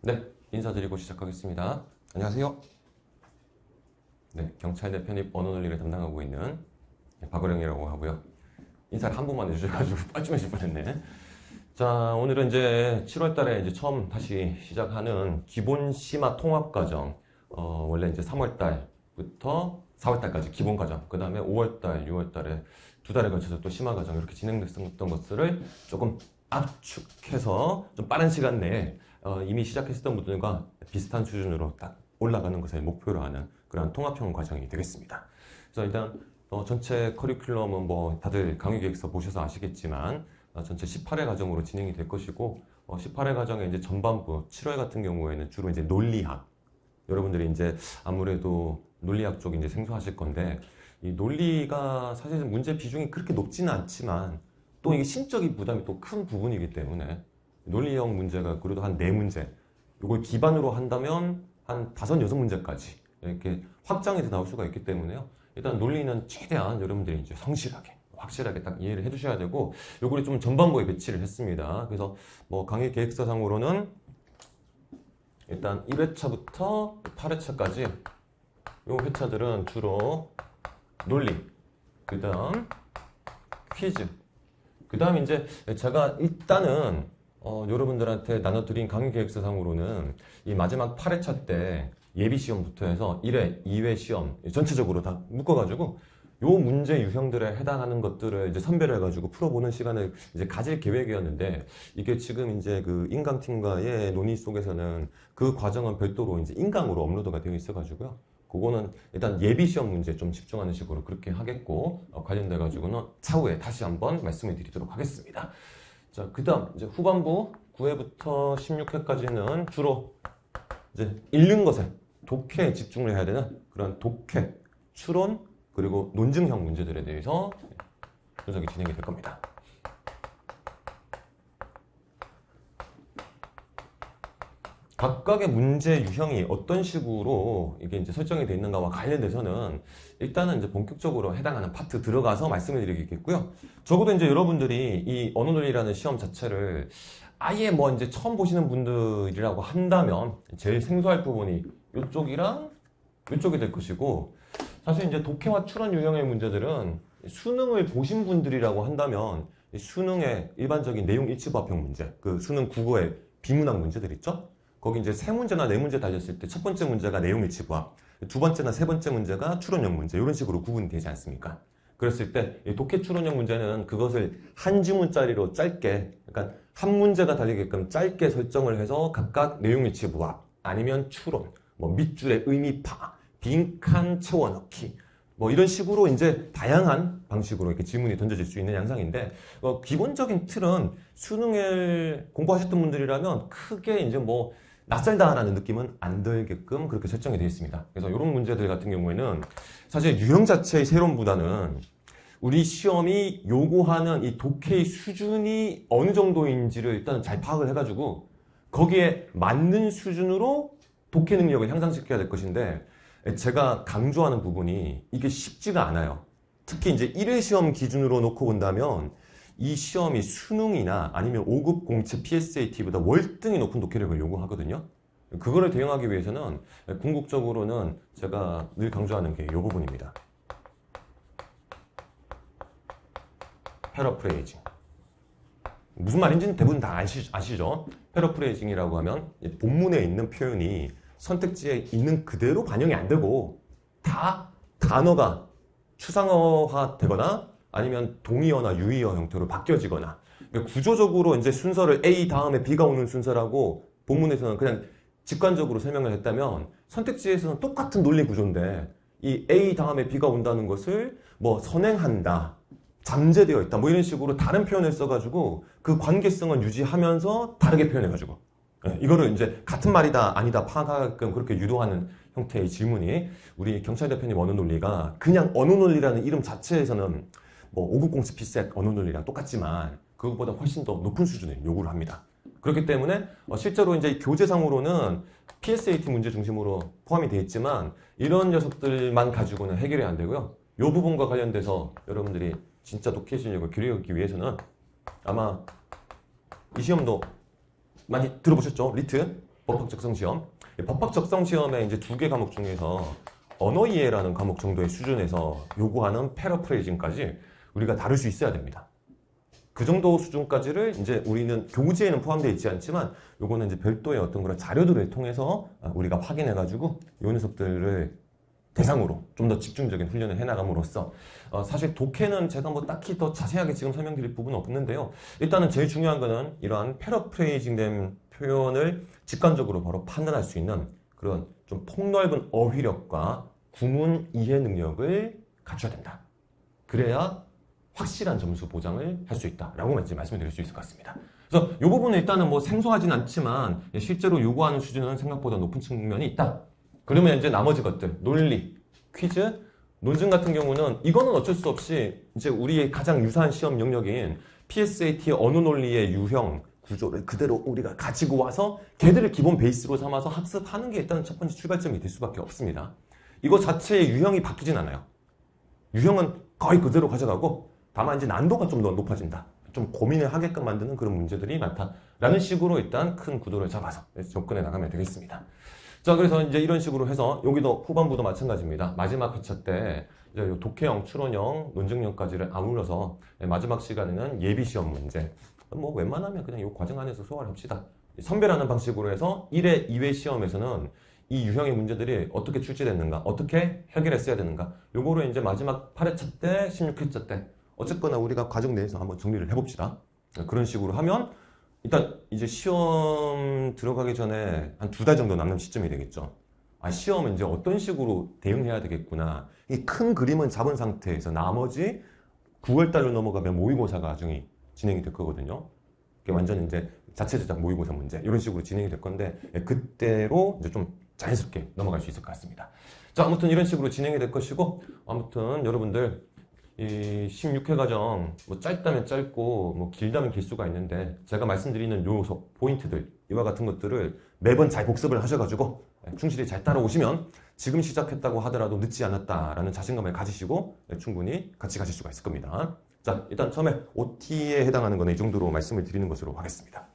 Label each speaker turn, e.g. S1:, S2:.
S1: 네, 인사드리고 시작하겠습니다. 안녕하세요. 네, 경찰대 편입 언어논리를 담당하고 있는 박어령이라고 하고요. 인사를 한 번만 해주셔가지고 빠짐하실 뻔했네. 자, 오늘은 이제 7월 달에 이제 처음 다시 시작하는 기본 심화 통합 과정. 원래 이제 3월 달부터 4월 달까지 기본 과정, 그 다음에 5월 달, 6월 달에 두 달에 걸쳐서 또 심화 과정 이렇게 진행됐던 것들을 조금 압축해서 좀 빠른 시간 내에 이미 시작했었던 분들과 비슷한 수준으로 딱 올라가는 것을 목표로 하는 그런 통합형 과정이 되겠습니다. 그래서 일단 전체 커리큘럼은 뭐 다들 강의계획서 보셔서 아시겠지만 전체 18회 과정으로 진행이 될 것이고 18회 과정의 이제 전반부 7월 같은 경우에는 주로 이제 논리학, 여러분들이 이제 아무래도 논리학 쪽 이제 생소하실 건데 이 논리가 사실 문제 비중이 그렇게 높지는 않지만 또 이게 심적인 부담이 또 큰 부분이기 때문에 논리형 문제가 그래도 한 4문제, 이걸 기반으로 한다면 한 5, 6문제까지 이렇게 확장이 돼 나올 수가 있기 때문에요. 일단 논리는 최대한 여러분들이 이제 성실하게, 확실하게 딱 이해를 해주셔야 되고, 요거를 좀 전반부에 배치를 했습니다. 그래서 뭐 강의 계획서상으로는 일단 1회차부터 8회차까지 요 회차들은 주로 논리, 그 다음 퀴즈, 그 다음 이제 제가 일단은 여러분들한테 나눠드린 강의 계획서상으로는 이 마지막 8회차 때 예비시험부터 해서 1회, 2회 시험 전체적으로 다 묶어가지고 요 문제 유형들에 해당하는 것들을 이제 선별을 해가지고 풀어보는 시간을 이제 가질 계획이었는데, 이게 지금 이제 그 인강팀과의 논의 속에서는 그 과정은 별도로 이제 인강으로 업로드가 되어 있어가지고요. 그거는 일단 예비시험 문제 좀 집중하는 식으로 그렇게 하겠고, 관련돼가지고는 차후에 다시 한번 말씀을 드리도록 하겠습니다. 자, 그 다음 이제 후반부 9회부터 16회까지는 주로 이제 읽는 것에 독해에 집중을 해야 되는 그런 독해, 추론, 그리고 논증형 문제들에 대해서 분석이 진행이 될 겁니다. 각각의 문제 유형이 어떤 식으로 이게 이제 설정이 되어 있는가와 관련돼서는 일단은 이제 본격적으로 해당하는 파트 들어가서 말씀을 드리겠고요. 적어도 이제 여러분들이 이 언어논리라는 시험 자체를 아예 뭐 이제 처음 보시는 분들이라고 한다면 제일 생소할 부분이 이쪽이랑 이쪽이 될 것이고, 사실 이제 독해와 추론 유형의 문제들은 수능을 보신 분들이라고 한다면 수능의 일반적인 내용 일치부합형 문제, 그 수능 국어의 비문학 문제들 있죠? 거기 이제 3문제나 4문제 달렸을 때 첫 번째 문제가 내용 일치부합, 두 번째나 세 번째 문제가 추론형 문제, 이런 식으로 구분이 되지 않습니까? 그랬을 때 독해 추론형 문제는 그것을 한 지문짜리로 짧게, 그러니까 한 문제가 달리게끔 짧게 설정을 해서 각각 내용 일치부합, 아니면 추론, 뭐 밑줄의 의미파, 빈칸 채워넣기, 뭐 이런 식으로 이제 다양한 방식으로 이렇게 질문이 던져질 수 있는 양상인데, 기본적인 틀은 수능을 공부하셨던 분들이라면 크게 이제 뭐 낯설다라는 느낌은 안 들게끔 그렇게 설정이 되어 있습니다. 그래서 이런 문제들 같은 경우에는 사실 유형 자체의 새로움보다는 우리 시험이 요구하는 이 독해의 수준이 어느 정도인지를 일단 잘 파악을 해가지고 거기에 맞는 수준으로 독해 능력을 향상시켜야 될 것인데, 제가 강조하는 부분이 이게 쉽지가 않아요. 특히 이제 1회 시험 기준으로 놓고 본다면 이 시험이 수능이나 아니면 5급 공채 PSAT보다 월등히 높은 독해력을 요구하거든요. 그거를 대응하기 위해서는 궁극적으로는 제가 늘 강조하는 게 이 부분입니다. 패러프레이징. 무슨 말인지는 대부분 다 아시죠? 패러프레이징이라고 하면 본문에 있는 표현이 선택지에 있는 그대로 반영이 안 되고 다 단어가 추상어화 되거나 아니면 동의어나 유의어 형태로 바뀌어지거나, 그러니까 구조적으로 이제 순서를 A 다음에 B가 오는 순서라고 본문에서는 그냥 직관적으로 설명을 했다면, 선택지에서는 똑같은 논리 구조인데 이 A 다음에 B가 온다는 것을 뭐 선행한다, 잠재되어 있다, 뭐 이런 식으로 다른 표현을 써가지고 그 관계성을 유지하면서 다르게 표현해가지고 이거를 이제 같은 말이다 아니다 파악하게끔 그렇게 유도하는 형태의 질문이 우리 경찰대 편입 언어논리가 그냥 언어논리라는 이름 자체에서는 뭐 5급 공채 PSAT 언어논리랑 똑같지만 그것보다 훨씬 더 높은 수준을 요구를 합니다. 그렇기 때문에 실제로 이제 교재상으로는 PSAT 문제 중심으로 포함이 되어 있지만 이런 녀석들만 가지고는 해결이 안 되고요. 이 부분과 관련돼서 여러분들이 진짜 독해 실력을 기르기 위해서는 아마 이 시험도 많이 들어보셨죠? 리트. 법학 적성 시험. 법학 적성 시험에 이제 2개 과목 중에서 언어 이해라는 과목 정도의 수준에서 요구하는 패러프레이징까지 우리가 다룰 수 있어야 됩니다. 그 정도 수준까지를 이제 우리는 교재에는 포함되어 있지 않지만 요거는 이제 별도의 어떤 그런 자료들을 통해서 우리가 확인해가지고 요 녀석들을 대상으로 좀 더 집중적인 훈련을 해나감으로써 사실 독해는 제가 뭐 딱히 더 자세하게 지금 설명드릴 부분은 없는데요. 일단은 제일 중요한 거는 이러한 패러프레이징된 표현을 직관적으로 바로 판단할 수 있는 그런 좀 폭넓은 어휘력과 구문 이해 능력을 갖춰야 된다. 그래야 확실한 점수 보장을 할 수 있다라고 이제 말씀을 드릴 수 있을 것 같습니다. 그래서 이 부분은 일단은 뭐 생소하진 않지만 실제로 요구하는 수준은 생각보다 높은 측면이 있다. 그러면 이제 나머지 것들, 논리, 퀴즈, 논증 같은 경우는 이거는 어쩔 수 없이 이제 우리의 가장 유사한 시험 영역인 PSAT의 언어 논리의 유형, 구조를 그대로 우리가 가지고 와서 걔들을 기본 베이스로 삼아서 학습하는 게 일단 첫 번째 출발점이 될 수밖에 없습니다. 이거 자체의 유형이 바뀌진 않아요. 유형은 거의 그대로 가져가고 다만 이제 난도가 좀 더 높아진다. 좀 고민을 하게끔 만드는 그런 문제들이 많다라는 식으로 일단 큰 구도를 잡아서 접근해 나가면 되겠습니다. 자, 그래서 이제 이런 식으로 해서 여기도 후반부도 마찬가지입니다. 마지막 회차 때 이제 독해형, 추론형, 논증형까지를 아울러서 마지막 시간에는 예비 시험 문제. 뭐 웬만하면 그냥 이 과정 안에서 소화를 합시다. 선별하는 방식으로 해서 1회, 2회 시험에서는 이 유형의 문제들이 어떻게 출제됐는가, 어떻게 해결했어야 되는가, 요거를 이제 마지막 8회차 때, 16회차 때 어쨌거나 우리가 과정 내에서 한번 정리를 해봅시다. 그런 식으로 하면 일단 이제 시험 들어가기 전에 한 2달 정도 남는 시점이 되겠죠. 아, 시험은 이제 어떤 식으로 대응해야 되겠구나. 이 큰 그림은 잡은 상태에서 나머지 9월달로 넘어가면 모의고사 과정이 진행이 될 거거든요. 이게 완전 이제 자체 제작 모의고사 문제 이런 식으로 진행이 될 건데 그때로 이제 좀 자연스럽게 넘어갈 수 있을 것 같습니다. 자, 아무튼 이런 식으로 진행이 될 것이고 아무튼 여러분들 이 16회 과정 뭐 짧다면 짧고 뭐 길다면 길 수가 있는데 제가 말씀드리는 요소 포인트들 이와 같은 것들을 매번 잘 복습을 하셔가지고 충실히 잘 따라오시면 지금 시작했다고 하더라도 늦지 않았다라는 자신감을 가지시고 충분히 같이 가실 수가 있을 겁니다. 자, 일단 처음에 OT에 해당하는 거는 이 정도로 말씀을 드리는 것으로 하겠습니다.